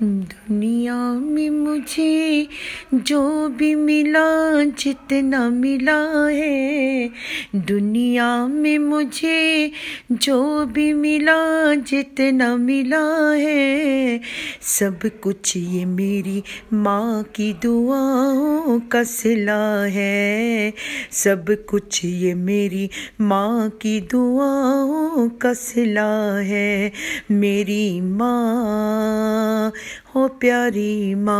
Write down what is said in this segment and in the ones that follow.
दुनिया में मुझे जो भी मिला जितना मिला है, दुनिया में मुझे जो भी मिला जितना मिला है, सब कुछ ये मेरी माँ की दुआओं का सिला है। सब कुछ ये मेरी माँ की दुआओं का सिला है। मेरी माँ हो प्यारी माँ,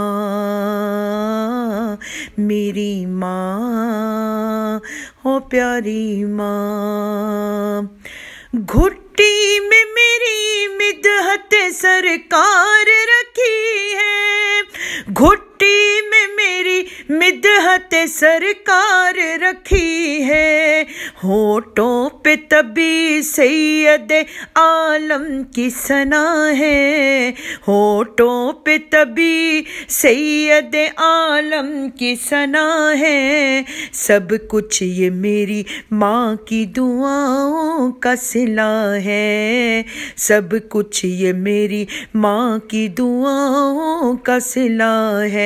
मेरी माँ हो प्यारी माँ। घुट्टी में मेरी मिदहत सरकार रखी है, घुट्टी में मेरी मिदहत सरकार रखी है। होठों पे तभी सैयद आलम की सना है, होठों पे तभी सैयद आलम की सना है। सब कुछ ये मेरी माँ की दुआओं का सिला है। सब कुछ ये मेरी माँ की दुआओं का सिला है।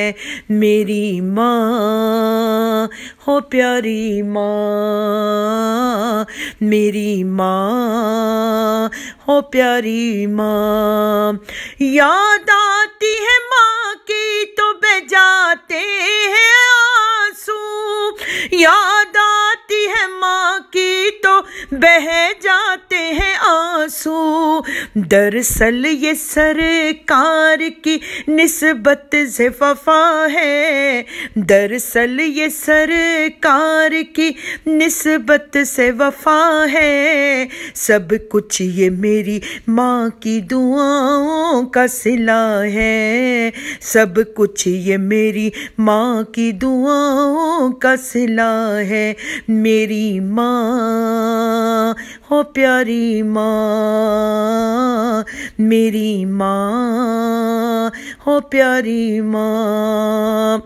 मेरी माँ हो प्यारी माँ, मेरी माँ हो प्यारी माँ। याद आती है माँ की तो बह जाते हैं आंसू, याद आती है माँ की तो बह जाते हैं आंसू। दरअसल ये सरकार की निस्बत से वफा है, दरअसल ये सरकार की निस्बत से वफा है। सब कुछ ये मेरी माँ की दुआओं का सिला है। सब कुछ ये मेरी माँ की दुआओं का सिला है। मेरी माँ हो प्यारी माँ, मेरी माँ हो प्यारी माँ।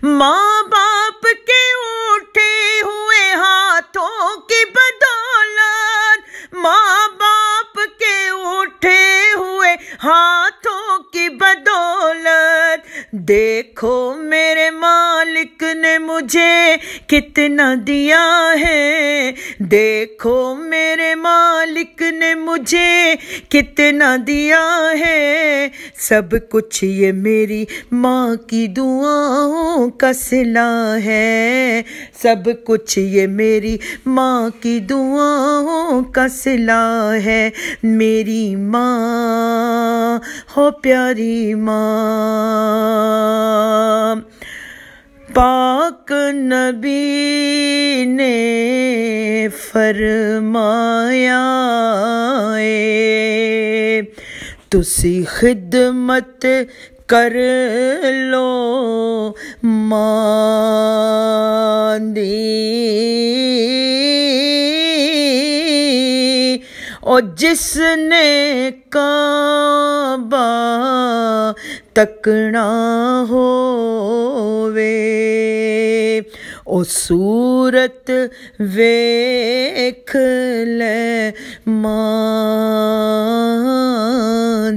माँ बाप के उठे हुए हाथों की बदौलत, माँ बाप के उठे हुए हाथों की बदौलत, देखो मेरे मालिक ने मुझे कितना दिया है। देखो मेरे मालिक ने मुझे कितना दिया है। सब कुछ ये मेरी माँ की दुआओं का सिला है। सब कुछ ये मेरी माँ की दुआओं का सिला है। मेरी माँ हो प्यारी माँ। पाक नबी ने फरमाया तुसी खिदमत कर लो मां दी, और जिसने काबा तकना होवे ओ सूरत वेख ले मां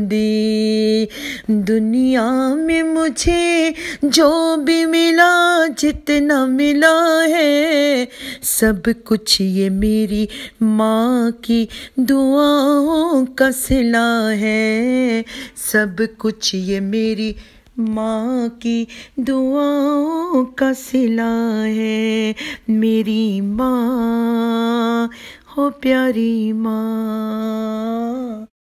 दी। दुनिया में मुझे जो भी मिला जितना मिला है, सब कुछ ये मेरी माँ की दुआओं का सिला है। सब कुछ ये मेरी माँ की दुआओं का सिला है। मेरी माँ हो प्यारी माँ।